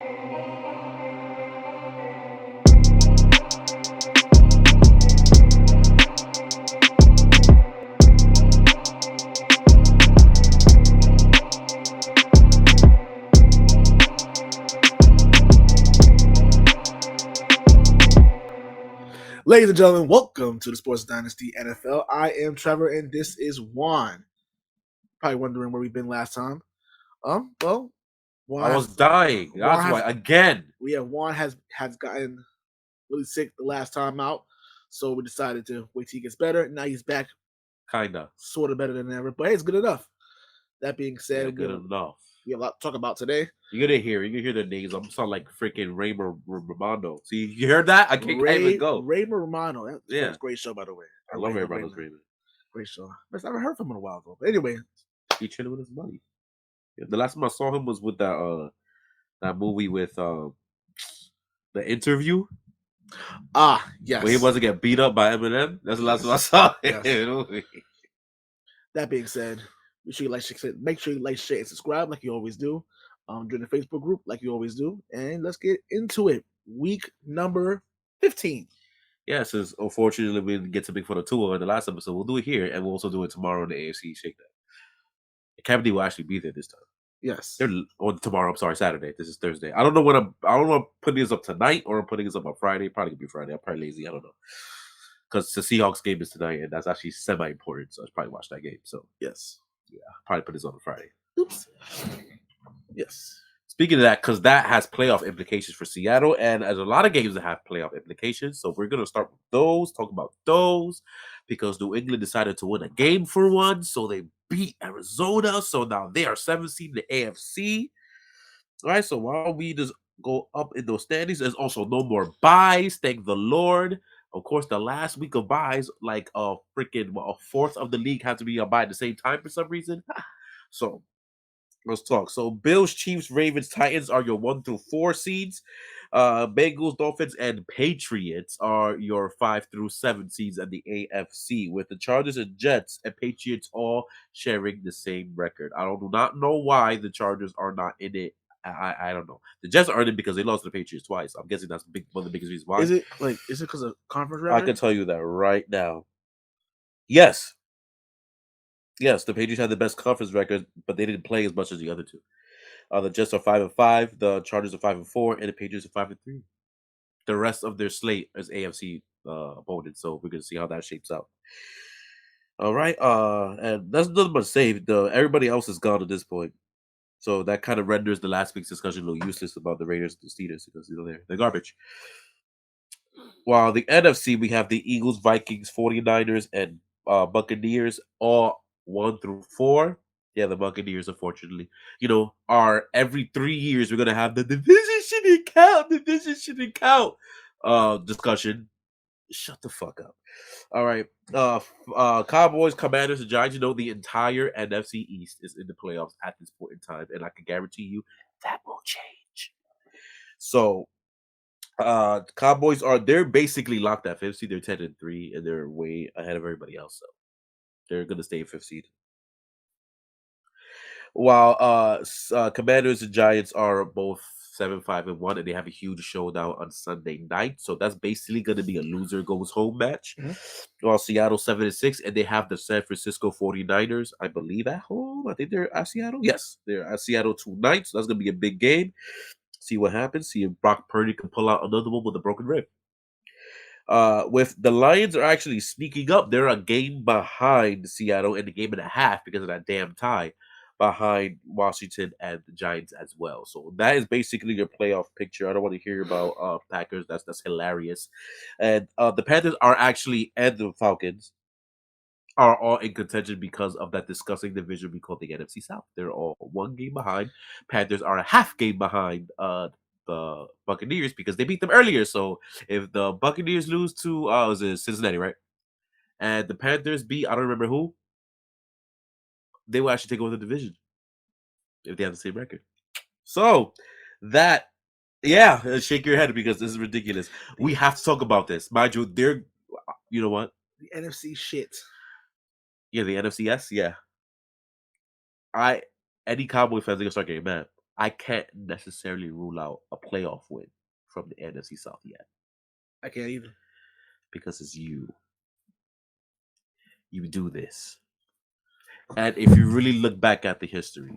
Ladies and gentlemen, welcome to the Sports Dynasty NFL. I am Trevor, and this is Juan. Probably wondering where we've been last time. Well, I was dying. That's why. Again. Juan has gotten really sick the last time out, so we decided to wait till he gets better. Now he's back, Kinda. sort of better than ever, but hey, it's good enough. That being said, good enough. We have a lot to talk about today. You can hear the names. I'm sound like freaking Raymer Romano. See, you heard that? I can't even go. Raymer Romano. That's a great show, by the way. I love Ray Romano's Raymond. Great show. I haven't heard from him in a while though. But anyway, he chilling with his money. Yeah, the last time I saw him was with that movie with The Interview. Yes. Where he wasn't get beat up by Eminem. That's the last time I saw him. Yes. That being said, make sure you like, share, and subscribe like you always do. Join the Facebook group like you always do. And let's get into it. Week number 15. Yeah, since unfortunately we didn't get to make fun of Tua in the last episode, we'll do it here, and we'll also do it tomorrow on the AFC Shakedown. Cavity will actually be there this time. Yes. They're on tomorrow. I'm sorry, Saturday. This is Thursday. I don't know when I'm putting this up tonight or I'm putting this up on Friday. Probably gonna be Friday. I'm probably lazy. I don't know. Because the Seahawks game is tonight, and that's actually semi-important, so I should probably watch that game. So yes. Yeah, probably put this on Friday. Oops. Yes. Speaking of that, because that has playoff implications for Seattle, and there's a lot of games that have playoff implications. So we're going to start with those, talk about those, because New England decided to win a game for once. So they beat Arizona. So now they are 7th seed in the AFC. All right, so while we just go up in those standings, there's also no more buys. Thank the Lord. Of course, the last week of buys, like a fourth of the league have to be a buy at the same time for some reason. So let's talk. So Bills, Chiefs, Ravens, Titans are your 1 through 4 seeds. Bengals, Dolphins, and Patriots are your 5 through 7 seeds at the AFC, with the Chargers and Jets and Patriots all sharing the same record. I do not know why the Chargers are not in it. I don't know. The Jets are in it because they lost to the Patriots twice. I'm guessing that's one of the biggest reasons why. Is it because of conference record? I can tell you that right now. Yes. Yes, the Patriots had the best conference record, but they didn't play as much as the other two. The Jets are 5-5, the Chargers are 5-4, and the Patriots are 5-3. The rest of their slate is AFC opponents, so we're gonna see how that shapes out. All right, and that's nothing but save. Everybody else is gone at this point, so that kind of renders the last week's discussion a little useless about the Raiders and the Steelers because they're garbage. While the NFC, we have the Eagles, Vikings, 49ers, and Buccaneers, all 1 through 4. Yeah, the Buccaneers, unfortunately, are every 3 years we're gonna have the division shouldn't count discussion. Shut the fuck up. All right. Cowboys, Commanders, and Giants, the entire NFC East is in the playoffs at this point in time, and I can guarantee you that will change. So Cowboys they're basically locked at 5th seed. They're 10-3, and they're way ahead of everybody else. So they're gonna stay 5th seed. While Commanders and Giants are both 7-5-1, and they have a huge showdown on Sunday night. So that's basically gonna be a loser goes home match. Mm-hmm. While Seattle 7-6, and they have the San Francisco 49ers, I believe, at home. I think they're at Seattle. Yes, they're at Seattle tonight. So that's gonna be a big game. See what happens. See if Brock Purdy can pull out another one with a broken rib. With the Lions are actually sneaking up. They're a game behind Seattle and a game and a half because of that damn tie behind Washington and the Giants as well. So that is basically your playoff picture. I don't want to hear about Packers. That's hilarious. And the Panthers are actually, and the Falcons are all in contention because of that disgusting division we call the NFC South. They're all 1 game behind. Panthers are a half game behind the Buccaneers because they beat them earlier. So if the Buccaneers lose to was it Cincinnati, right? And the Panthers beat, I don't remember who, they will actually take over the division if they have the same record. So that, yeah, shake your head because this is ridiculous. We have to talk about this. Mind you, you know what? The NFC shit. Yeah, the NFC, yes, yeah. Any Cowboy fans are gonna start getting mad. I can't necessarily rule out a playoff win from the NFC South yet I can't either. because it's you. You do this. And if you really look back at the history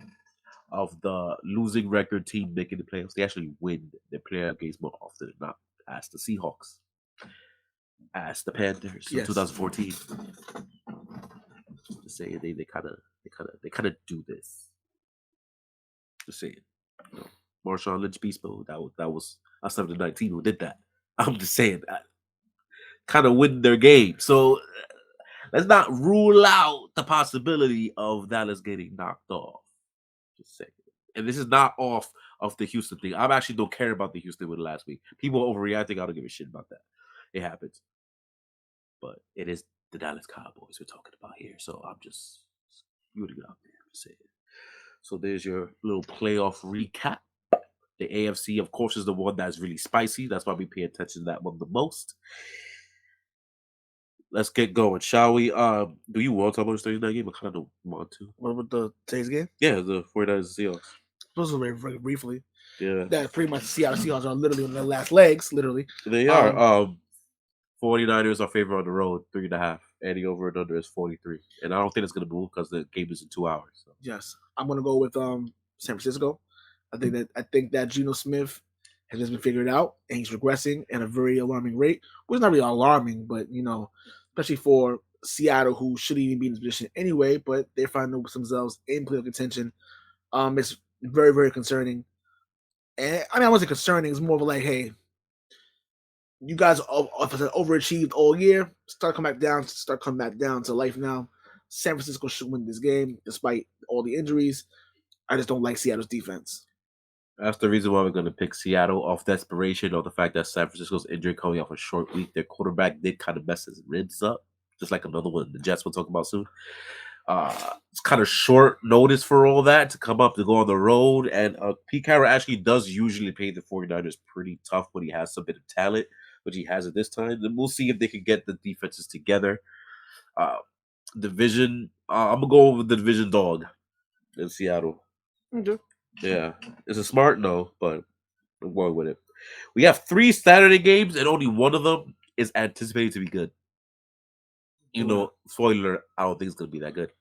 of the losing record team making the playoffs, they actually win the playoff games more often than not. As the Seahawks, as the Panthers in Yes. 2014. Just saying they kind of do this. Just saying. You know, Marshawn Lynch beast mode. That was us 7-19 who did that. I'm just saying that kind of win their game. So let's not rule out the possibility of Dallas getting knocked off. Just saying. And this is not off of the Houston thing. I actually don't care about the Houston win last week. People overreacting. I don't give a shit about that. It happens. But it is the Dallas Cowboys we're talking about here. So I'm just rooting out there. I'm just saying. So there's your little playoff recap. The AFC, of course, is the one that's really spicy. That's why we pay attention to that one the most. Let's get going, shall we? Do you want to talk about this Thursday night game? I kind of don't want to. What about the today's game? Yeah, the 49ers Seahawks. Those are very briefly. Yeah. That pretty much Seattle Seahawks are literally on their last legs, literally. They are. 49ers are favored on the road, 3.5. And the over and under is 43. And I don't think it's going to move because the game is in 2 hours. So. Yes. I'm going to go with San Francisco. I think that Geno Smith has just been figured out, and he's regressing at a very alarming rate. Well, it's not really alarming, but, especially for Seattle, who shouldn't even be in this position anyway, but they're finding themselves in playoff contention. It's very, very concerning. And I wasn't concerning. It's more of like, hey, you guys overachieved all year. Start coming back down to life now. San Francisco should win this game despite all the injuries. I just don't like Seattle's defense. That's the reason why we're going to pick Seattle off desperation or the fact that San Francisco's injury coming off a short week. Their quarterback did kind of mess his ribs up, just like another one the Jets we'll talk about soon. It's kind of short notice for all that to come up to go on the road. And Pete Carroll actually does usually play the 49ers pretty tough when he has some bit of talent, which he has at this time. Then we'll see if they can get the defenses together. Division, I'm going to go with the division dog in Seattle. Okay. Yeah, it's a smart no, but I'm going with it. We have 3 Saturday games, and only one of them is anticipated to be good. Spoiler, I don't think it's going to be that good.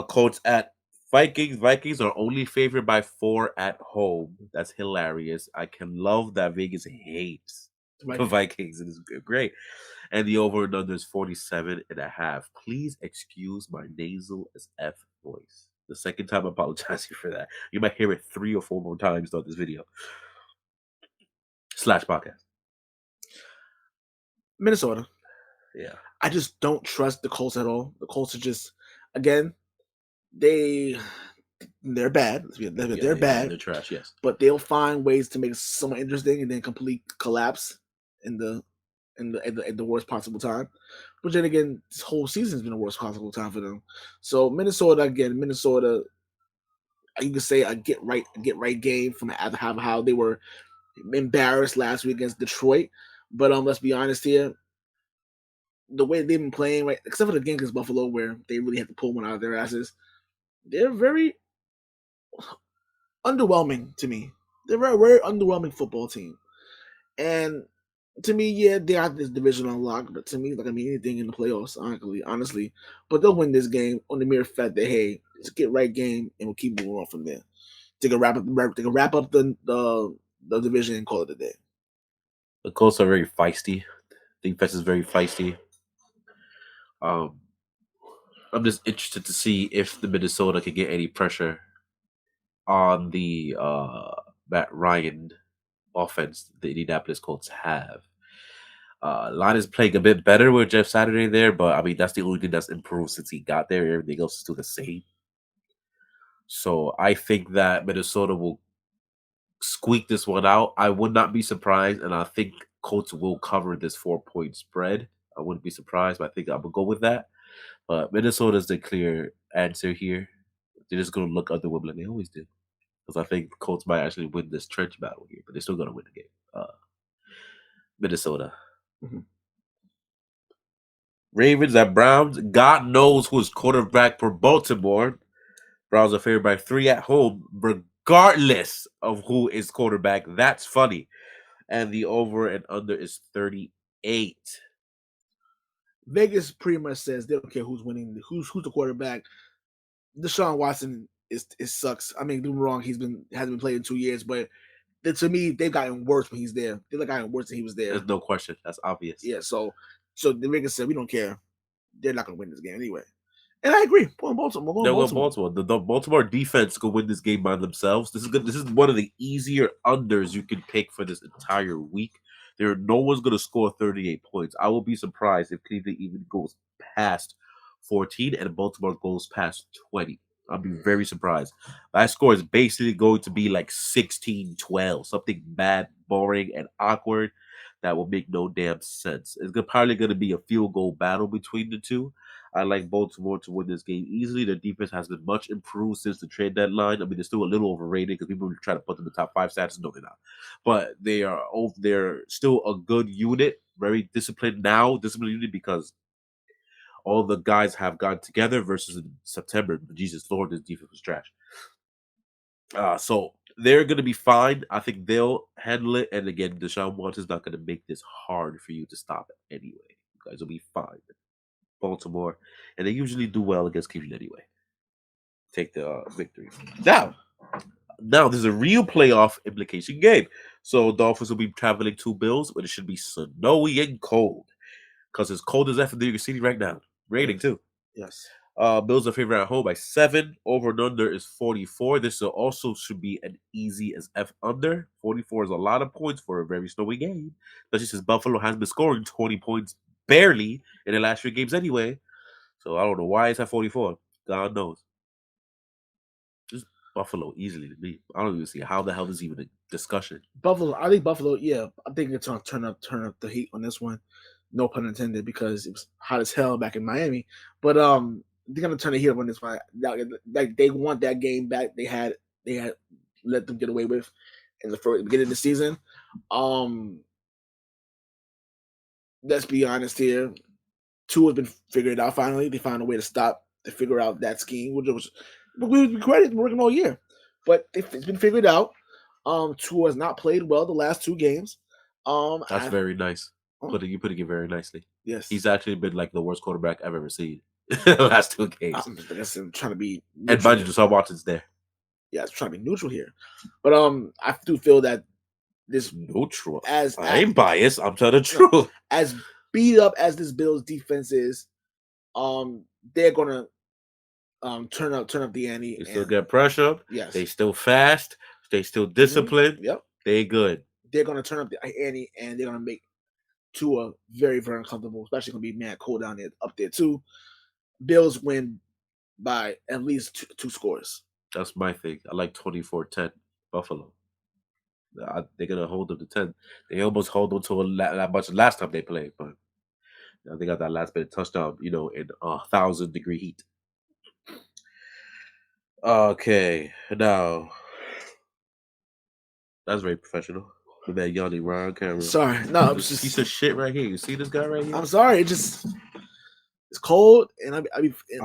Colts at Vikings. Vikings are only favored by 4 at home. That's hilarious. I can love that Vegas hates the Vikings. It is great. And the over and under is 47.5. Please excuse my nasal as F voice. The second time, I apologize for that. You might hear it 3 or 4 more times throughout this video. / podcast. Minnesota. Yeah. I just don't trust the Colts at all. The Colts are just, again, they're bad. They're bad. They're trash, yes. But they'll find ways to make it somewhat interesting and then complete collapse in the worst possible time. But then again, this whole season's been the worst possible time for them. So Minnesota, you can say a get right game from how they were embarrassed last week against Detroit. But let's be honest here. The way they've been playing, right, except for the game against Buffalo, where they really had to pull one out of their asses, they're very underwhelming to me. They're a very, very underwhelming football team. And to me, yeah, they got this division unlocked, but to me, anything in the playoffs, honestly. But they'll win this game on the mere fact that, hey, it's a get right game, and we'll keep moving on from there. They can wrap up the division and call it a day. The Colts are very feisty. The defense is very feisty. I'm just interested to see if the Minnesota can get any pressure on the Matt Ryan offense the Indianapolis Colts have. Line is playing a bit better with Jeff Saturday there, but that's the only thing that's improved since he got there. Everything else is still the same. So I think that Minnesota will squeak this one out. I would not be surprised, and I think Colts will cover this 4-point spread. I wouldn't be surprised, but I think I'm gonna go with that. But Minnesota's the clear answer here. They're just gonna look underwhelming like they always do. Because I think Colts might actually win this trench battle here, but they're still gonna win the game. Minnesota. Mm-hmm. Ravens at Browns. God knows who's quarterback for Baltimore. Browns are favored by 3 at home, regardless of who is quarterback. That's funny. And the over and under is 38. Vegas pretty much says they don't care who's winning, who's the quarterback. Deshaun Watson is sucks. I mean, don't get me wrong, hasn't been playing in 2 years, but to me, they've gotten worse when he's there. They've gotten worse than he was there. There's no question. That's obvious. Yeah, so the Vegas said we don't care. They're not going to win this game anyway. And I agree. Going Baltimore. They'll go Baltimore. The Baltimore defense could win this game by themselves. This is good. This is one of the easier unders you can pick for this entire week. No one's going to score 38 points. I will be surprised if Cleveland even goes past 14 and Baltimore goes past 20. I'll be very surprised. That score is basically going to be like 16-12, something bad, boring, and awkward that will make no damn sense. It's probably going to be a field goal battle between the two. I like Baltimore to win this game easily. Their defense has been much improved since the trade deadline. I mean, they're still a little overrated because people try to put them in the top 5 stats. No, they're not. But they're still a good unit, very disciplined unit because all the guys have gone together versus in September. Jesus Lord, this defense was trash. So they're going to be fine. I think they'll handle it. And again, Deshaun Watson's not going to make this hard for you to stop it anyway. You guys will be fine. Baltimore, and they usually do well against Cleveland anyway. Take the victory. Now there's a real playoff implication game. So Dolphins will be traveling to Bills, but it should be snowy and cold because it's cold as F in New York City right now. Raining too. Yes. Bills are favored at home by 7. Over and under is 44. This also should be an easy as F under. 44 is a lot of points for a very snowy game. Especially since Buffalo has been scoring 20 points barely in the last 3 games anyway. So I don't know why it's at 44. God knows. Just Buffalo easily to me. I don't even see how the hell this is even a discussion. Buffalo, I think Buffalo, yeah. I think it's going to turn up the heat on this one. No pun intended, because it was hot as hell back in Miami. But they're gonna turn the heat up on this one. Like they want that game back. They had let them get away with in the beginning of the season. Let's be honest here. Tua has been figured out finally. They found a way to figure out that scheme, which was we credit working all year. But it's been figured out. Tua has not played well the last 2 games. That's very nice. You putting it very nicely. Yes. He's actually been like the worst quarterback I've ever seen the last 2 games. I'm trying to be neutral. And mind you, Deshaun Watson's there. Yeah, I'm trying to be neutral here. But I do feel that this neutral. I ain't biased. I'm telling the truth. As beat up as this Bills defense is, they're gonna turn up the ante. They still get pressure. Yes. They still fast. They still disciplined. Mm-hmm. Yep. They good. They're gonna turn up the ante, and they're gonna make Tua very, very uncomfortable. Especially gonna be mad cold down there up there too. Bills win by at least 2 scores. That's my thing. I like 24-10 Buffalo. They're gonna hold them to 10. They almost hold them to that much last time they played, but they got that last minute touchdown. In 1,000-degree heat. Okay, now that's very professional. With that yawning right on camera. Sorry, no, it's just piece of shit right here. You see this guy right here? I'm sorry. It's cold, and I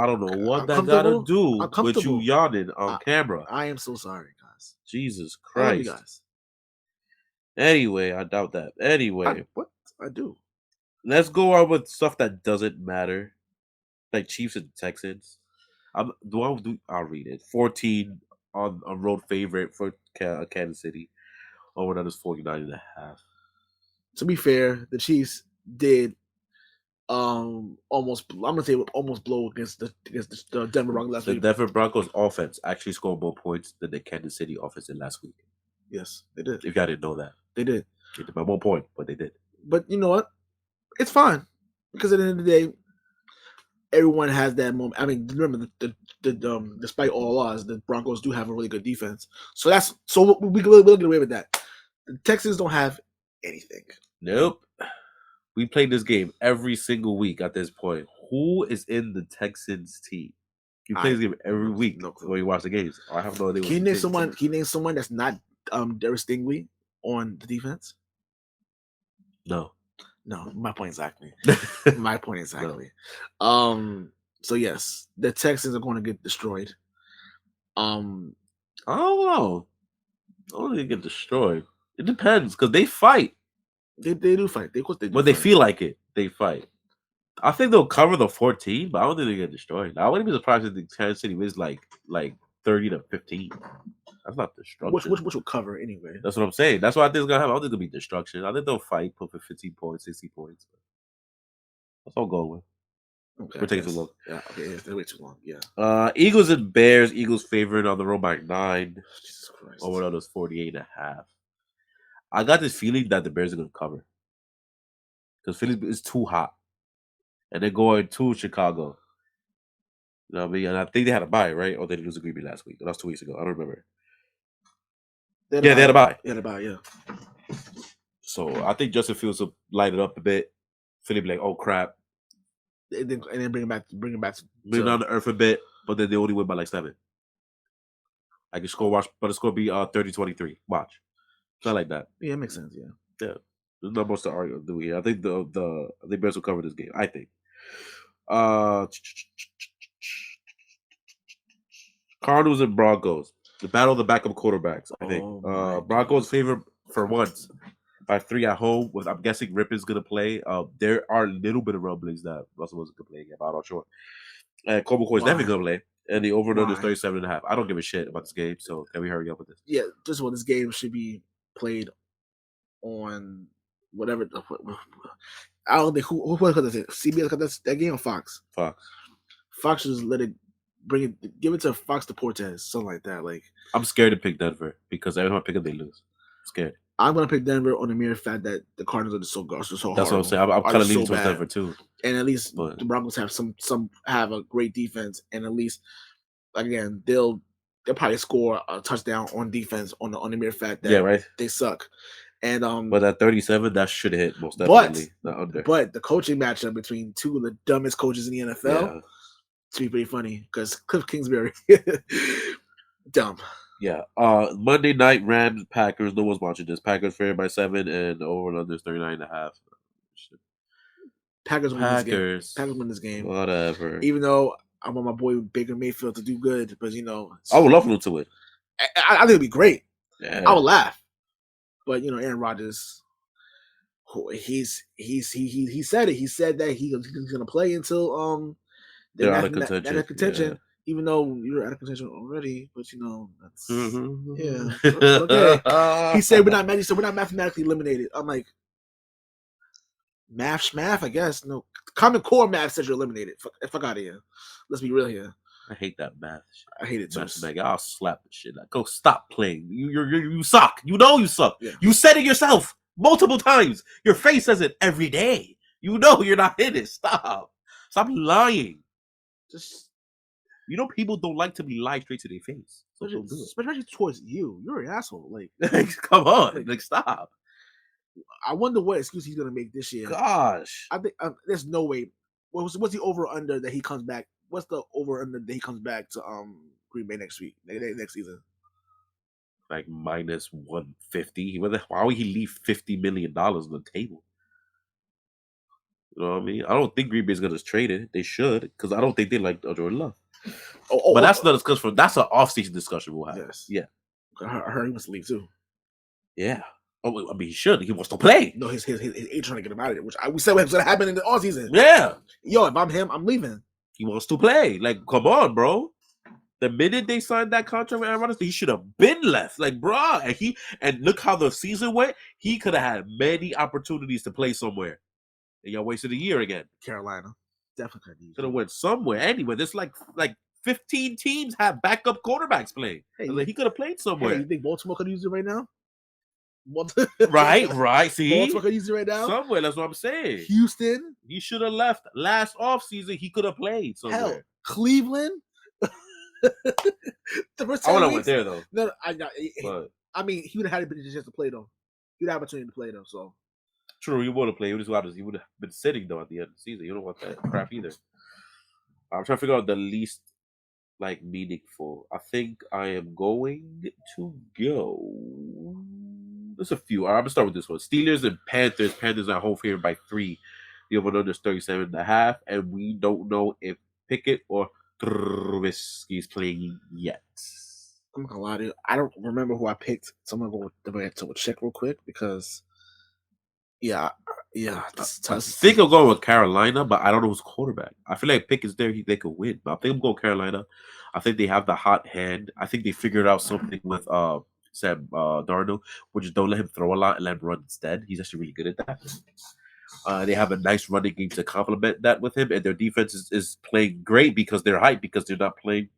don't know what that got to do with you yawning on camera. I am so sorry, guys. Jesus Christ, I love you guys. Anyway, I doubt that. Anyway, I do. Let's go on with stuff that doesn't matter, like Chiefs and Texans. I'll read it. 14 on a road favorite for Kansas City. Over that is 49.5. To be fair, the Chiefs did almost blow against the Denver Broncos last week. The Denver Broncos offense actually scored more points than the Kansas City offense did last week. Yes, they did. If y'all didn't know that. They did. They did by 1 point, but they did. But you know what? It's fine. Because at the end of the day, everyone has that moment. I mean, remember despite all odds, the Broncos do have a really good defense. So we'll get away with that. The Texans don't have anything. Nope. We play this game every single week at this point. Who is in the Texans team? You play this game every week when you watch the games. I have no idea. Can you name someone that's not Darius Stingley on the defense? No. No, my point exactly. No. So yes, the Texans are going to get destroyed. I don't know. I don't think they get destroyed. It depends because they fight. They do fight. Of course they do. When they feel like it, they fight. I think they'll cover the 14, but I don't think they get destroyed. I wouldn't be surprised if the Kansas City wins like 30-15. That's not destruction. Which will cover anyway. That's what I'm saying. That's what I think is gonna happen. I don't think it'll be destruction. I think they'll fight, put for 15 points, 60 points. That's all going with. Okay, we're taking too long. Yeah, okay, they're way too long. Yeah. Eagles and Bears. Eagles favored on the road by 9. Jesus Christ. Over on those 48.5. I got this feeling that the Bears are gonna cover. Because Philly is too hot. And they're going to Chicago. You know what I mean? And I think they had a bye, right? Or they did lose to Green Bay last week. That was 2 weeks ago. I don't remember. They had a bye. They had a bye, yeah. So I think Justin Fields will light it up a bit. Philly be like, oh crap. And then bring it back bring down the earth a bit, but then they only win by like 7. I can score watch, but the score be 30-23. Watch. Not like that. Yeah, it makes sense, yeah. Yeah. There's not much to argue do here. I think the Bears will cover this game. I think. Cardinals and Broncos. The battle of the backup quarterbacks, I think. Broncos favored for once by 3 at home. With I'm guessing Rippon's gonna play. There are a little bit of rumblings that Russell wasn't gonna play again, but I'm not sure. And Cole McCoy is definitely gonna play. And the over and under is 37.5. I don't give a shit about this game, so can we hurry up with this? Yeah, just this game should be played on whatever. I don't think who cut this? CBS cut that game on Fox. Fox just let it give it to Fox Deportes, something like that. Like I'm scared to pick Denver because every time I pick them, they lose. I'm scared. I'm gonna pick Denver on the mere fact that the Cardinals are just so hard. That's what I'm saying. I'm kind of leaning towards Denver too. And at least the Broncos have some have a great defense, and at least again they'll probably score a touchdown on defense on the mere fact that they suck. And but at 37, that should hit most definitely. But the coaching matchup between two of the dumbest coaches in the NFL, to be pretty funny because Cliff Kingsbury, dumb. Yeah. Monday night Rams Packers. No one's watching this. Packers favored by 7 and over and under 39.5. Packers win this game. Packers win this game. Whatever. Even though I want my boy Baker Mayfield to do good, but I would love him to win. I think it'd be great. Yeah. I would laugh. But Aaron Rodgers, he said it. He said that he's gonna play until they're out of contention. Yeah. Even though you're out of contention already, but that's okay. He said we're not mathematically eliminated. I'm like, math, I guess. No, Common Core math says you're eliminated. Fuck out of here. Let's be real here. I hate that math shit. I hate it too. I'll slap the shit. Like, go stop playing. You suck. You know you suck. Yeah. You said it yourself multiple times. Your face says it every day. You know you're not in it. Stop lying. Just people don't like to be lied straight to their face. So especially towards you. You're an asshole. Like come on. Like stop. I wonder what excuse he's gonna make this year. Gosh. I think there's no way. What's the over under that he comes back? What's the over under that he comes back to Green Bay next season? Like minus 150. Why would he leave $50 million on the table? You know what I mean? I don't think Green Bay's gonna trade it. They should, because I don't think they like Jordan Love. But that's not a discussion. That's an off-season discussion we'll have. Yes. Yeah. I heard he wants to leave too. Yeah. Oh, I mean, he should. He wants to play. No, his age trying to get him out of it, which we said was going to happen in the offseason. Yeah. Yo, if I'm him, I'm leaving. He wants to play. Like, come on, bro. The minute they signed that contract with Aaron Rodgers, he should have been left. Like, bro. And look how the season went. He could have had many opportunities to play somewhere. And y'all wasted a year again. Carolina. Definitely could have went somewhere. Anywhere. There's like 15 teams have backup quarterbacks playing. Hey, he could have played somewhere. Hey, you think Baltimore could use it right now? Right. See, Baltimore could use it right now. Somewhere. That's what I'm saying. Houston. He should have left last offseason. He could have played somewhere. Hell, Cleveland. I would have went there though. No, I mean, he would have had a chance to play though. He would have opportunity to play though. So true, he would have played. He would have been sitting though at the end of the season. You don't want that crap either. I'm trying to figure out the least meaningful. I think I am going to go. There's a few. I'm gonna start with this one. Steelers and Panthers. Panthers are home favorite by 3. The over under is 37.5, and we don't know if Pickett or Trubisky is playing yet. I'm not gonna lie to you. I don't remember who I picked, so I'm gonna go to check real quick because yeah, I think I'm going with Carolina, but I don't know who's quarterback. I feel like Pickett's there; they could win. But I think I'm going Carolina. I think they have the hot hand. I think they figured out something with Sam Darnold, which is don't let him throw a lot and let him run instead. He's actually really good at that. They have a nice running game to complement that with him, and their defense is playing great because they're hyped because they're not playing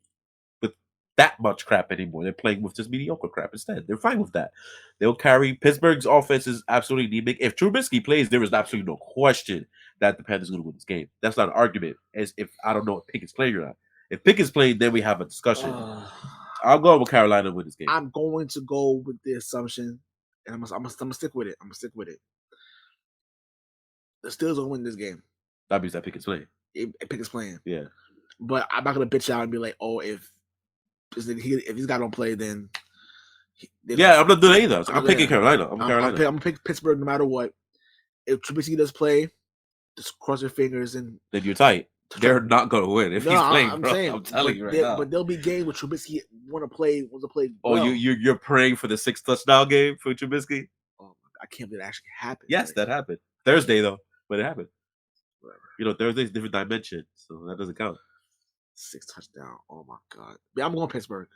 with that much crap anymore. They're playing with just mediocre crap instead. They're fine with that. They'll carry Pittsburgh's offense is absolutely anemic. If Trubisky plays, there is absolutely no question that the Panthers are going to win this game. That's not an argument. As if I don't know if Pickett's playing or not. If Pickett's playing, then we have a discussion. I'll go with Carolina to win this game. I'm going to go with the assumption, and I'm gonna stick with it. I'm gonna stick with it. The Steelers will win this game. That means that Pickett's playing. If Pickett's playing, yeah. But I'm not gonna bitch out and be like, oh, if this guy don't play, then I'm not doing either. I'm picking Carolina. I'm gonna pick Pittsburgh no matter what. If Trubisky does play, just cross your fingers and then you're tight. They're not gonna win if he's playing. I'm saying, I'm telling you right now. But there'll be games where Trubisky wants to play. Oh, well. you're praying for the 6th touchdown game for Trubisky? Oh, I can't believe that actually happened. Yes, that happened Thursday though, but it happened. Whatever. Thursday's a different dimension, so that doesn't count. 6 touchdown. Oh my god. Yeah, I'm going Pittsburgh.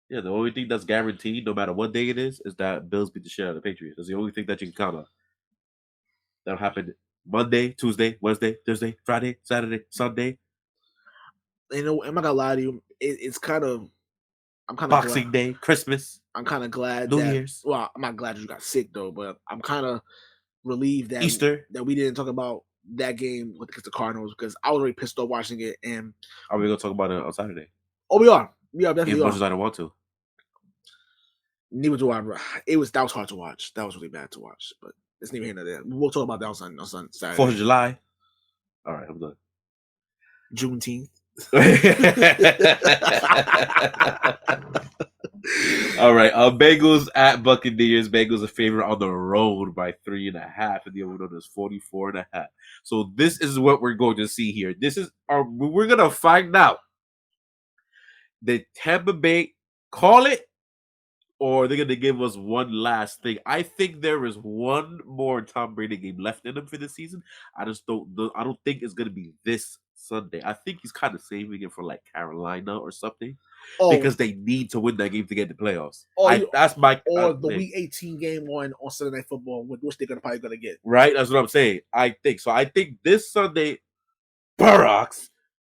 Yeah, the only thing that's guaranteed, no matter what day it is that Bills beat the shit out of the Patriots. That's the only thing that you can count on. That'll happen Monday, Tuesday, Wednesday, Thursday, Friday, Saturday, Sunday. I'm not gonna lie to you. It's kind of. I'm kind of Boxing Day, Christmas. I'm kind of glad. New Year's. Well, I'm not glad you got sick though, but I'm kind of relieved that Easter that we didn't talk about that game against the Cardinals because I was already pissed off watching it. And are we gonna talk about it on Saturday? Oh, we are. Definitely. As much as I don't want to. Neither do I. That was hard to watch. That was really bad to watch. But it's neither here nor there. We'll talk about that on Saturday. 4th of July. All right, I'm done. Juneteenth. All right. Bengals at Buccaneers. Bengals a favorite on the road by 3.5, and the over-under is 44.5. So this is what we're going to see here. We're gonna find out. Did Tampa Bay call it, or they're gonna give us one last thing? I think there is one more Tom Brady game left in him for this season. I don't think it's gonna be this Sunday. I think he's kind of saving it for like Carolina or something, because they need to win that game to get the playoffs. That's my the Week 18 game on Sunday Night Football, which they're probably gonna get. Right, that's what I'm saying. I think this Sunday,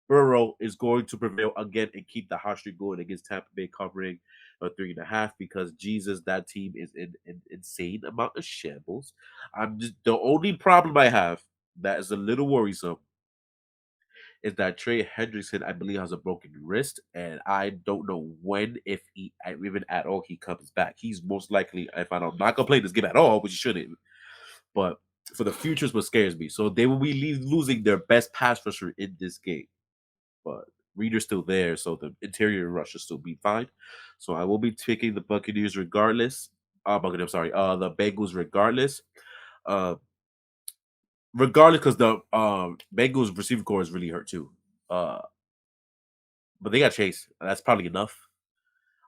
Burrow is going to prevail again and keep the hot streak going against Tampa Bay, covering 3.5, because Jesus, that team is in an insane amount of shambles. The only problem I have that is a little worrisome is that Trey Hendrickson, I believe, has a broken wrist, and I don't know when, if he even at all, he comes back. He's most likely, if I don't, not gonna play this game at all, which he shouldn't. But for the future is what scares me. So they will be losing their best pass rusher in this game. But Reeder's still there, so the interior rush should still be fine. So I will be taking the Buccaneers regardless. The Bengals regardless. Regardless, because the Bengals receiver core is really hurt too. But they got Chase. That's probably enough.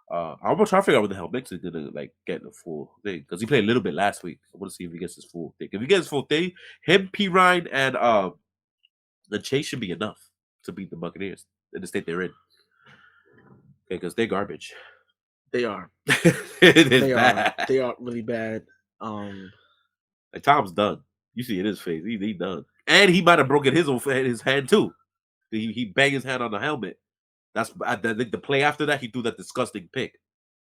I'm gonna try to figure out what the hell Mix is gonna get the full thing, because he played a little bit last week. I want to see if he gets his full thing. If he gets his full thing, him, P. Ryan, and the Chase should be enough to beat the Buccaneers in the state they're in. Okay, because they're garbage. They are. They are really bad. Tom's done. You see in his face, he done, and he might have broken his hand too. He banged his hand on the helmet. I think the play after that, he threw that disgusting pick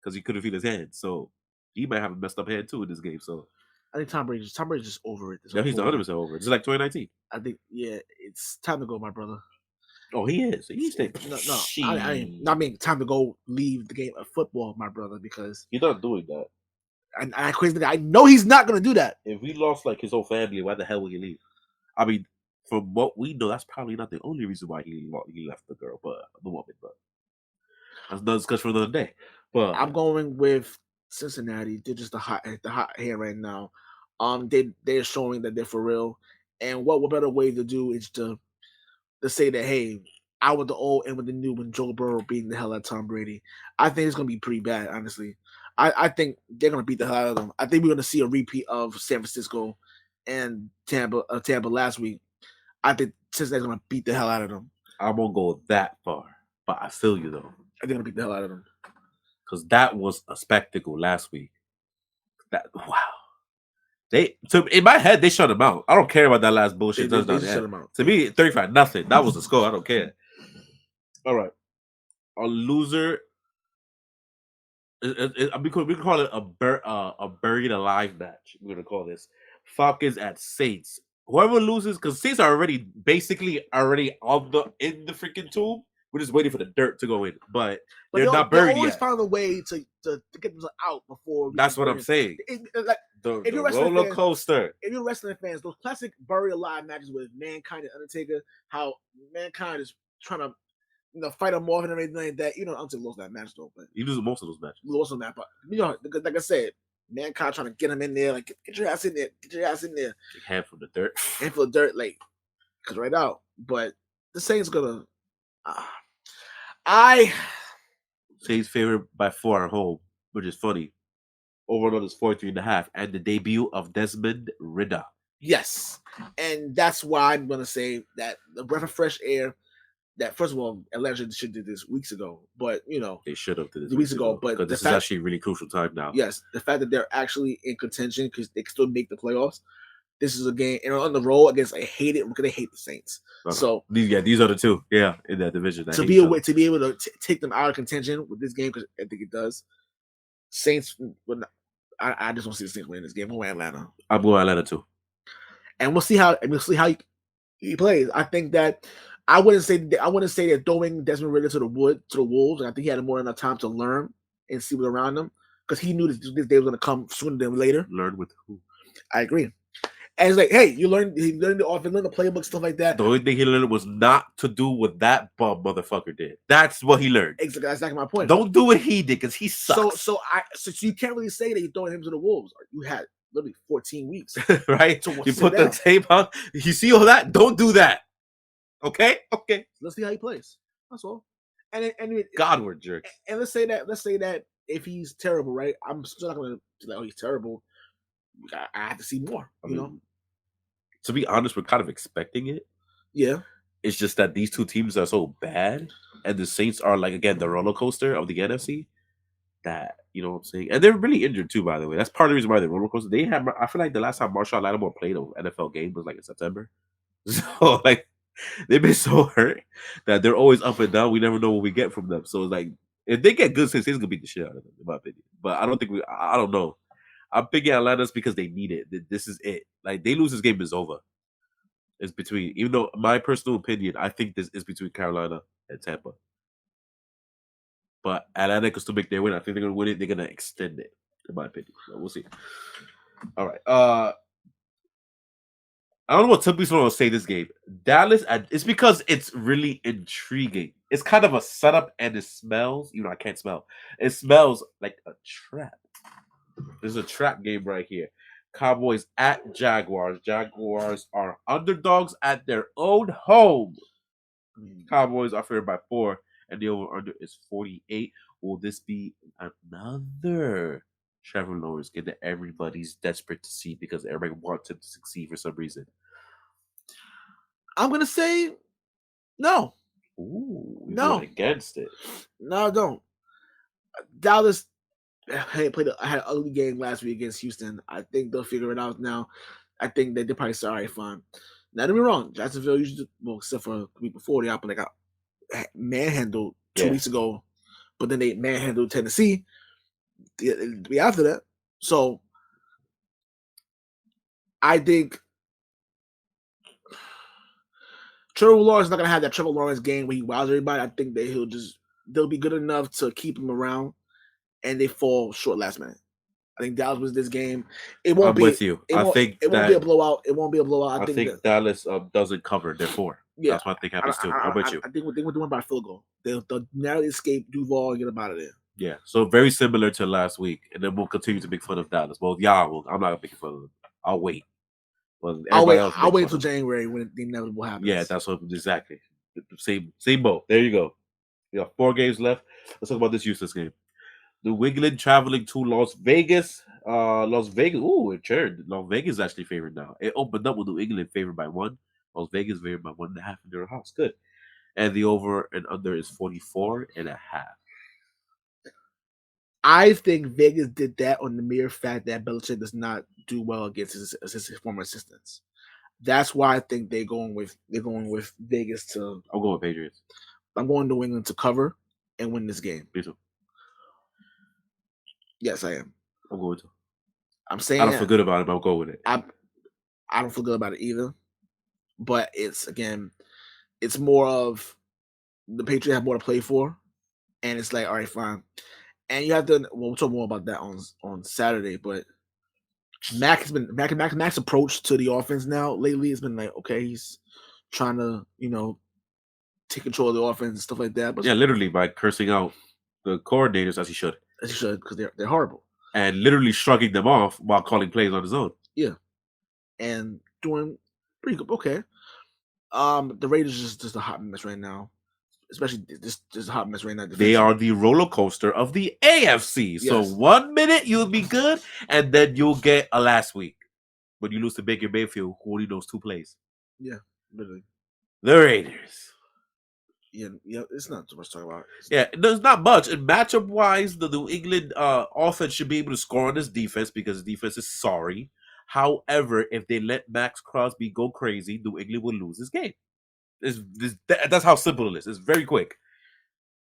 because he couldn't feel his hand. So he might have a messed up hand too in this game. So I think Tom Brady's just over it. Yeah, he's 100% over it. Just like 2019. I think, it's time to go, my brother. Oh, he is. He's I mean, time to go leave the game of football, my brother, because he's not doing that. I know he's not going to do that. If we lost his whole family, why the hell would he leave? I mean, from what we know, that's probably not the only reason why he left the woman. But that's another discussion for another day. But I'm going with Cincinnati. They're just the hot hand right now. They're showing that they're for real. And what better way to do is to say that, hey, out with the old and with the new when Joe Burrow beating the hell out of Tom Brady. I think it's gonna be pretty bad, honestly. I think they're gonna beat the hell out of them. I think we're gonna see a repeat of San Francisco and Tampa last week. I think Cincinnati's gonna beat the hell out of them. I won't go that far, but I feel you though. I think they're gonna beat the hell out of them. Because that was a spectacle last week. That wow. In my head, they shut them out. I don't care about that last bullshit touchdown. They shut them out. To me, 35-0. That was the score. I don't care. All right. A loser. We can call it a buried alive match. We're gonna call this Falcons at Saints. Whoever loses, because Saints are already in the freaking tomb. We're just waiting for the dirt to go in, but they're not buried yet. They always find a way to get them out before. That's what I'm saying. The roller coaster. If you're wrestling fans, those classic buried alive matches with Mankind and Undertaker, how Mankind is trying to fight them off and everything like that. Undertaker lost that match though, but he loses most of those matches. Lost on that, but like I said, Mankind trying to get him in there, like get your ass in there, get your ass in there. Hand from the dirt, like, cause right out. But the Saints gonna. Saints favorite by 4 at home, which is funny. Over is 43.5, and the debut of Desmond Ridder. Yes, and that's why I'm gonna say that the breath of fresh air. That first of all, Atlanta should do this weeks ago, but they should have did this weeks ago. But this is actually a really crucial time now. Yes, the fact that they're actually in contention because they can still make the playoffs. This is a game and on the road against I hate it because they hate the Saints. So these are the two, in that division. To be able to take them out of contention with this game because I think it does. Saints, I just want to see the Saints win this game. I'm going Atlanta. I'm going Atlanta too, and we'll see how he plays. I think that I wouldn't say they're throwing Desmond Ridder to the wolves. And I think he had more than enough time to learn and see what's around him because he knew this day was going to come sooner than later. Learn with who? I agree. And it's like, hey, he learned the offense, learned the playbook, stuff like that. The only thing he learned was not to do what that bum motherfucker did. That's what he learned. Exactly, that's exactly my point. Don't do what he did because he sucks. So you can't really say that you're throwing him to the wolves. You had literally 14 weeks, right? You put the tape on. You see all that? Don't do that. Okay. Let's see how he plays. That's all. And Godward jerk. And let's say that if he's terrible, right? I'm still not going to say, oh, he's terrible. I have to see more. To be honest, we're kind of expecting it. Yeah. It's just that these two teams are so bad, and the Saints are the roller coaster of the NFC. That you know what I'm saying, and they're really injured too. By the way, that's part of the reason why they're roller coaster. I feel like the last time Marshawn Lattimore played an NFL game was in September. So they've been so hurt that they're always up and down. We never know what we get from them. So it's if they get good, Saints gonna beat the shit out of them, in my opinion. But I don't think I don't know. I'm picking Atlanta's because they need it. This is it. They lose this game, is over. It's between, even though my personal opinion, I think this is between Carolina and Tampa. But Atlanta can still make their win. I think they're gonna win it. They're gonna extend it, in my opinion. So we'll see. All right. I don't know what took me so long to say this game. Dallas, it's because it's really intriguing. It's kind of a setup, and it smells. I can't smell. It smells like a trap. There's a trap game right here. Cowboys at Jaguars. Jaguars are underdogs at their own home. Cowboys are favored by 4, and the over-under is 48. Will this be another Trevor Lawrence game that everybody's desperate to see because everybody wants him to succeed for some reason? I'm going to say no. Ooh, no. Against it. No, I don't. Dallas had an ugly game last week against Houston. I think they'll figure it out now. I think that they're probably say, all right, fine. Now, don't be wrong. Jacksonville usually, except for the week before, they got manhandled 2 weeks ago, but then they manhandled Tennessee after that. So I think Trevor Lawrence is not going to have that Trevor Lawrence game where he wows everybody. I think that they'll be good enough to keep him around. And they fall short last minute. I think Dallas was this game. It won't I'm with you. I think it won't be a blowout. It won't be a blowout. I think Dallas doesn't cover. Therefore, that's what I think happens too. I'm with you. I think they would win by field goal. They'll narrowly escape Duval and get them out of there. Yeah. So very similar to last week, and then we'll continue to make fun of Dallas. Well, I'm not making fun of them. I'll wait. I'll wait until January when the inevitable happens. Yeah, that's what exactly. Same boat. There you go. We got 4 games left. Let's talk about this useless game. New England traveling to Las Vegas. Las Vegas. Ooh, it turned. Las Vegas is actually favored now. It opened up with New England favored by 1. Las Vegas favored by 1.5 in their house. Good. And the over and under is 44.5. I think Vegas did that on the mere fact that Belichick does not do well against his former assistants. That's why I think they're going with Vegas to. I'll go with Patriots. I'm going to New England to cover and win this game. Me too. Yes, I am. I'm going to. I'm saying I don't feel good about it, but I'll go with it. I don't feel good about it either. But it's more of the Patriots have more to play for, and it's like, all right, fine. And you have to. Well, we'll talk more about that on Saturday. But Mac's approach to the offense now lately has been like, okay, he's trying to take control of the offense and stuff like that. But yeah, literally by cursing out the coordinators as he should. As he should, because they're horrible. And literally shrugging them off while calling plays on his own. Yeah, and doing pretty good. Okay. The Raiders is just a hot mess right now. Especially just a hot mess right now. They are the roller coaster of the AFC. Yes. So 1 minute you'll be good, and then you'll get a last week. When you lose to Baker Mayfield, who only knows 2 plays. Yeah, literally. The Raiders. Yeah, it's not too much to talk about. There's not much. And matchup-wise, the New England offense should be able to score on this defense because the defense is sorry. However, if they let Max Crosby go crazy, New England will lose this game. That's how simple it is. It's very quick.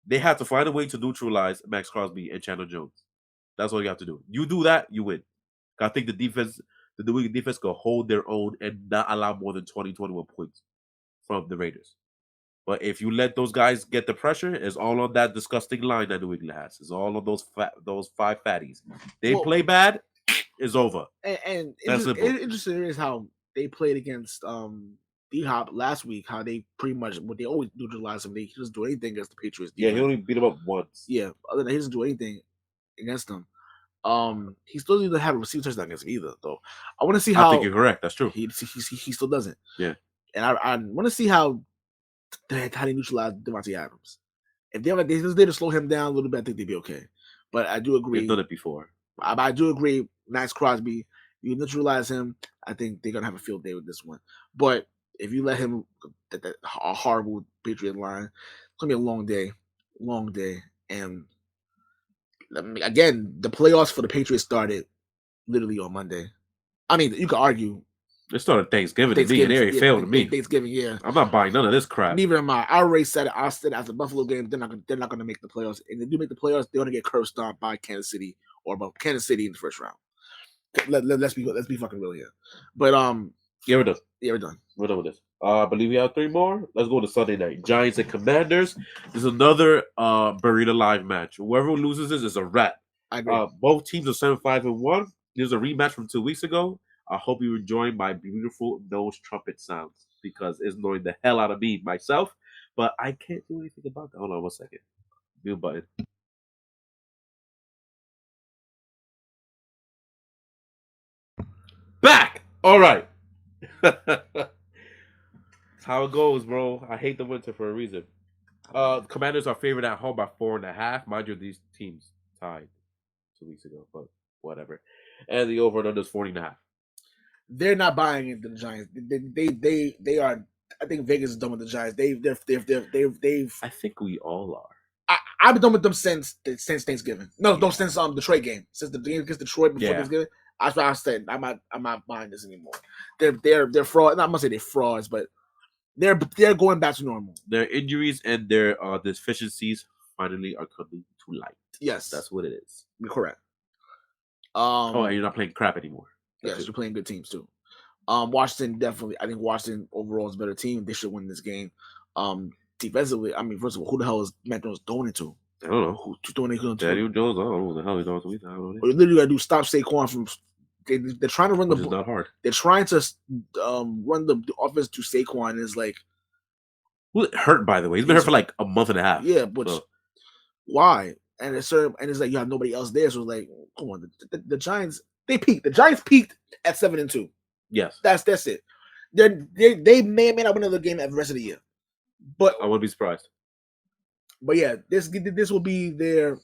They have to find a way to neutralize Max Crosby and Chandler Jones. That's all you have to do. You do that, you win. I think the New England defense can hold their own and not allow more than 20, 21 points from the Raiders. But if you let those guys get the pressure, it's all on that disgusting line that New England has. It's all on those 5 fatties. They play bad, it's over. And interesting is how they played against D-Hop last week, how they pretty much, what they always neutralize him. He doesn't do anything against the Patriots. Yeah, he only beat him up once. Yeah, other than that, he doesn't do anything against them. He still doesn't have a receiver touchdown against him either, though. I want to see how. I think you're correct. That's true. He still doesn't. Yeah. And I want to see how they neutralize Devontae Adams. If they just to slow him down a little bit, I think they'd be okay. But I do agree. They've done it before. I do agree. Max Crosby, you neutralize him, I think they're gonna have a field day with this one. But if you let him a horrible Patriot line, it's gonna be a long day. And again, the playoffs for the Patriots started literally on Monday. I mean, you could argue. It started Thanksgiving. They failed to me. Thanksgiving, yeah. I'm not buying none of this crap. Neither am I. I already said it. I said after the Buffalo game, they're not going to make the playoffs. And if they do make the playoffs, they're going to get curb stomped by Kansas City or by Kansas City in the first round. Let's be fucking real here. But yeah, we're done. We're done. We're done with this. I believe we have 3 more. Let's go to Sunday night. Giants and Commanders. This is another buried alive match. Whoever loses this is a wrap. I agree. Both teams are 7-5-1. There's a rematch from 2 weeks ago. I hope you enjoy my beautiful nose trumpet sounds because it's annoying the hell out of me myself, but I can't do anything about that. Hold on 1 second. Mute button. Back! All right. That's how it goes, bro. I hate the winter for a reason. Commanders are favored at home by 4.5. Mind you, these teams tied 2 weeks ago, but whatever. And the over and under is 40.5. They're not buying into the Giants. They are. I think Vegas is done with the Giants. They've. I think we all are. I've been done with them since Thanksgiving. No, since the Detroit game. Since the game against Detroit before Thanksgiving. That's why I said I'm not buying this anymore. They're fraud. I'm not say they're frauds, but they're going back to normal. Their injuries and their deficiencies finally are coming to light. Yes, that's what it is. You're correct. And you're not playing crap anymore. Yes, you're playing good teams too. Washington definitely. I think Washington overall is a better team. They should win this game. Defensively, I mean, first of all, who the hell is Matt Jones throwing it to? I don't know. Who's throwing it to? Daniel Jones. I don't know what the hell he's throwing to. I don't know. Or you literally got to do stop Saquon from. They're trying to run Which is not hard. They're trying to run the offense to Saquon. And it's like, well, it hurt. By the way, he's been hurt for like a month and a half. Yeah, but why? And it's like you have nobody else there. So it's like, come on, the Giants. They peaked. The Giants peaked at 7-2. Yes, that's it. They may or may not win another game the rest of the year. But I wouldn't be surprised. But yeah, this will be their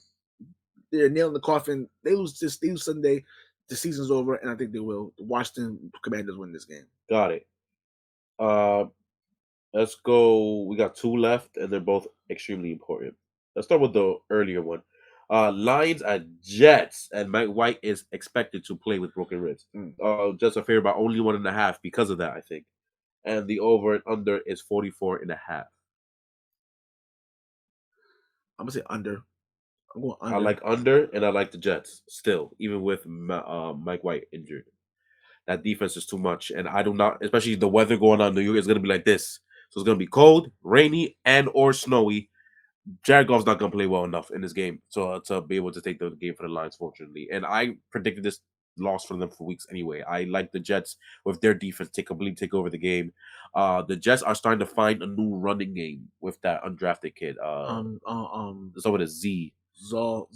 nail in the coffin. They lose Sunday, the season's over, and I think they will. The Washington Commanders win this game. Got it. Let's go. We got 2 left, and they're both extremely important. Let's start with the earlier one. Lions at Jets, and Mike White is expected to play with broken ribs. Jets are favored by only 1.5 because of that, I think. And the over and under is 44.5. I'm gonna say under. I'm going under. I like under, and I like the Jets still, even with Mike White injured. That defense is too much, and I do not, especially the weather going on in New York is going to be like this. So it's going to be cold, rainy, and or snowy. Jared Goff's not going to play well enough in this game to be able to take the game for the Lions, fortunately. And I predicted this loss for them for weeks anyway. I like the Jets with their defense completely take over the game. The Jets are starting to find a new running game with that undrafted kid. So with a Z. Zal.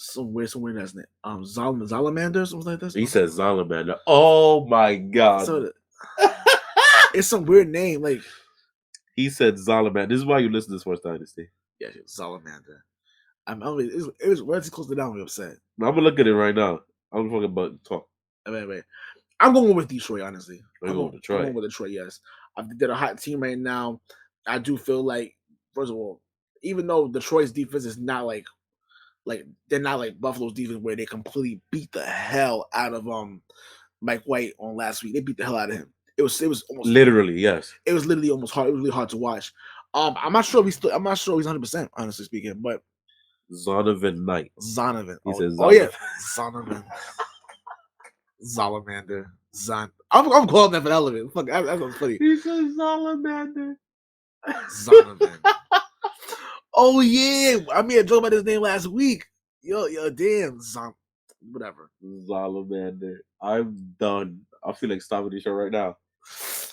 Some weird ass name. Zalamander, something like that. He says Zalamander. Oh my god. So it's some weird name. Like he said Zalamander. This is why you listen to Sports Dynasty. Yeah, Zalamander. It was relatively close to down. I'm upset. I'm gonna look at it right now. I'm talking about talk. Wait. I'm going with Detroit, honestly. I'm going with Detroit, yes. I think they're a hot team right now. I do feel like, first of all, even though Detroit's defense is not like they're not like Buffalo's defense where they completely beat the hell out of Mike White on last week. They beat the hell out of him. It was almost literally, yes. It was literally almost hard. It was really hard to watch. I'm not sure he's 100%, honestly speaking, but Zonovan Knight. Zonovan. He says Zonovan. Oh yeah, Zonovan. Zalamander. I'm calling that for the hell of it. Fuck, that's funny. He says Zalamander. Zonovan. Oh yeah, I made a joke about his name last week. Yo, damn, whatever. Zalamander. I'm done. I feel like stopping the show right now.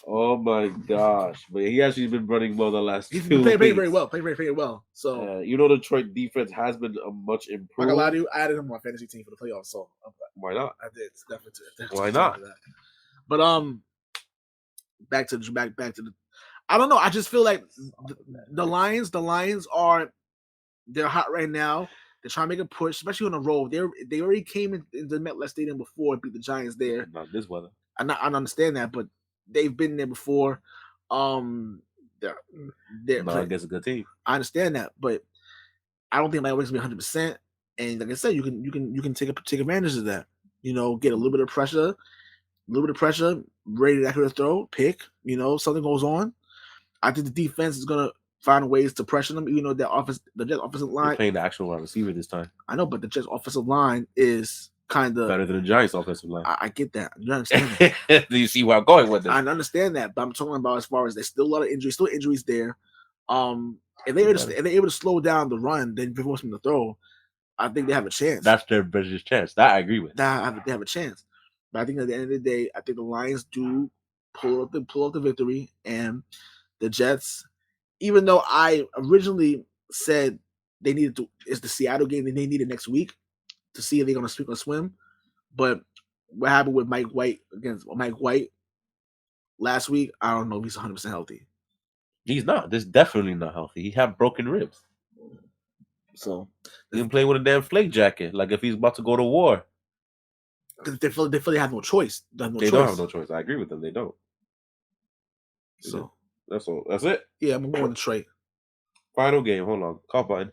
Oh my gosh! But he actually been running well the last. He's been playing very well. Playing very well. So you know, Detroit defense has been much improved. I'm gonna lie to you. I added him on my fantasy team for the playoffs. So why not? I did definitely. Why not? But back to the. I don't know. I just feel like the Lions they're hot right now. They're trying to make a push, especially on the road. They already came in the MetLife Stadium before and beat the Giants there. Not this weather. I understand that, but they've been there before. They're against a good team. I understand that, but I don't think my always be 100%. And like I said, you can take advantage of that. You know, get a little bit of pressure, ready to accurate throw, pick. You know, something goes on. I think the defense is gonna find ways to pressure them, even though the Jets offensive line. They're playing the actual wide receiver this time. I know, but the Jets offensive line is kind of better than the Giants offensive line. I get that. You understand that? Do you see where I'm going with this? I understand that, but I'm talking about as far as there's still a lot of injuries, there. If they're able to slow down the run, then force them to throw, I think they have a chance. That's their biggest chance. That I agree with. They have a chance. But I think at the end of the day, I think the Lions do pull up the victory, and the Jets, even though I originally said they needed to, it's the Seattle game and they need it next week to see if they're going to sweep or swim. But what happened with Mike White last week, I don't know if he's 100% healthy. He's not. This definitely not healthy. He had broken ribs. So he can play with a damn flak jacket, like if he's about to go to war. Because they feel they have no choice. They don't have no choice. I agree with them. They don't. So that's all. That's it. Yeah, I'm going to Detroit. Final game. Hold on. Call button.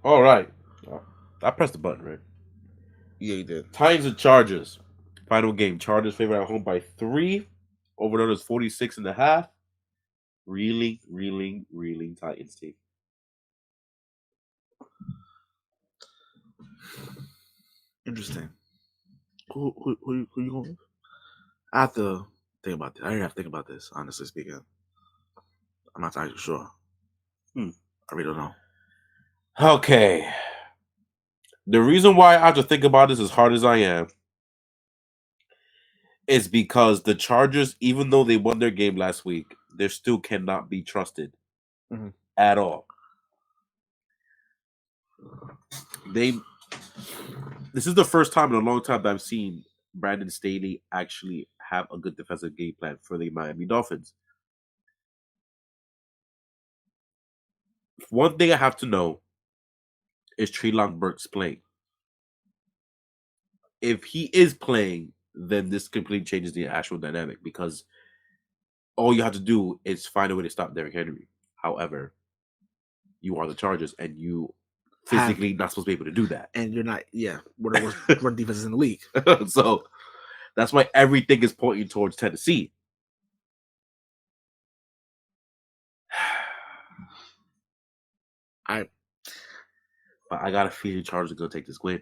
All right. I pressed the button, right? Yeah, you did. Titans and Chargers. Final game. Chargers favored at home by 3. Over under is 46.5. Reeling Titans team. Interesting. Who you going with? I have to think about this. I have to think about this, honestly speaking. I'm not entirely sure. I really don't know. Okay. The reason why I have to think about this as hard as I am is because the Chargers, even though they won their game last week, they still cannot be trusted at all. This is the first time in a long time that I've seen Brandon Staley actually have a good defensive game plan for the Miami Dolphins. One thing I have to know is Treelon Burks playing. If he is playing, then this completely changes the actual dynamic because all you have to do is find a way to stop Derrick Henry. However, you are the Chargers, and you physically not supposed to be able to do that. And you're not, one of the worst run defenses in the league. So that's why everything is pointing towards Tennessee. But I got a feeling Chargers are going to take this win.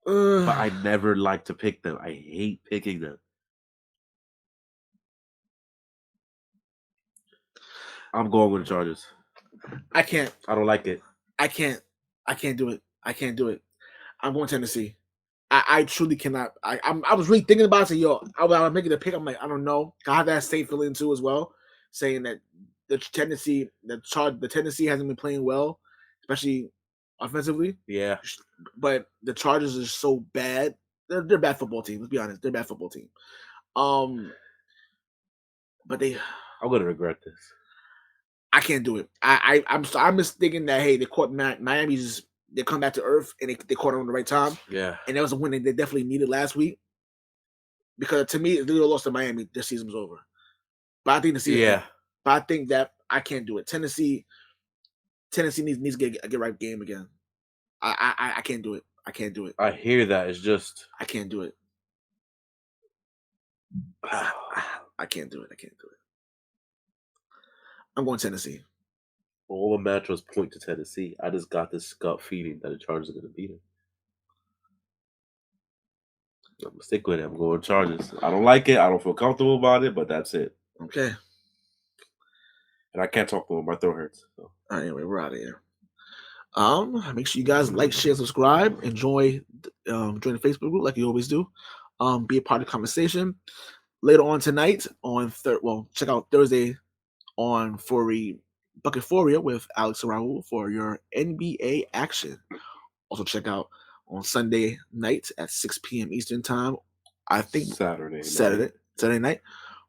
But I never like to pick them. I hate picking them. I'm going with the Chargers. I can't. I don't like it. I can't do it. I can't do it. I'm going Tennessee. I truly cannot. I was really thinking about it. I was making a pick. I'm like, I don't know. I have that same feeling too as well, saying that the Tennessee hasn't been playing well, especially offensively. Yeah. But the Chargers are so bad. They're a bad football team. Let's be honest. They're a bad football team. But I'm gonna regret this. I can't do it. I'm just thinking that hey, they caught Miami's. They come back to earth and they caught them at the right time. Yeah. And that was a win that they definitely needed last week. Because to me, if they lost to Miami, their season was over. But I think the season. Yeah. But I think that I can't do it. Tennessee needs to get a right game again. I can't do it. I can't do it. I hear that. It's just I can't do it. I can't do it. I can't do it. I'm going Tennessee. All the matchups point to Tennessee. I just got this gut feeling that the Chargers are going to beat them. I'm going to stick with it. I'm going Chargers. I don't like it. I don't feel comfortable about it, but that's it. Okay. And I can't talk more. My throat hurts. So. All right, anyway, we're out of here. Make sure you guys like, share, subscribe, join the Facebook group like you always do. Be a part of the conversation. Later on tonight, check out Thursday on Bucket Foria with Alex and Raul for your NBA action. Also check out on Sunday night at 6 p.m. Eastern time. I think Saturday night.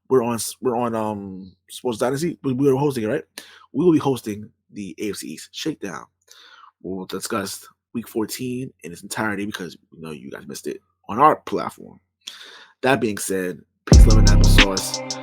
We're on Sports Dynasty. We are hosting it, right? We will be hosting the AFC East Shakedown. We'll discuss Week 14 in its entirety because we know you guys missed it on our platform. That being said, peace, love, and applesauce.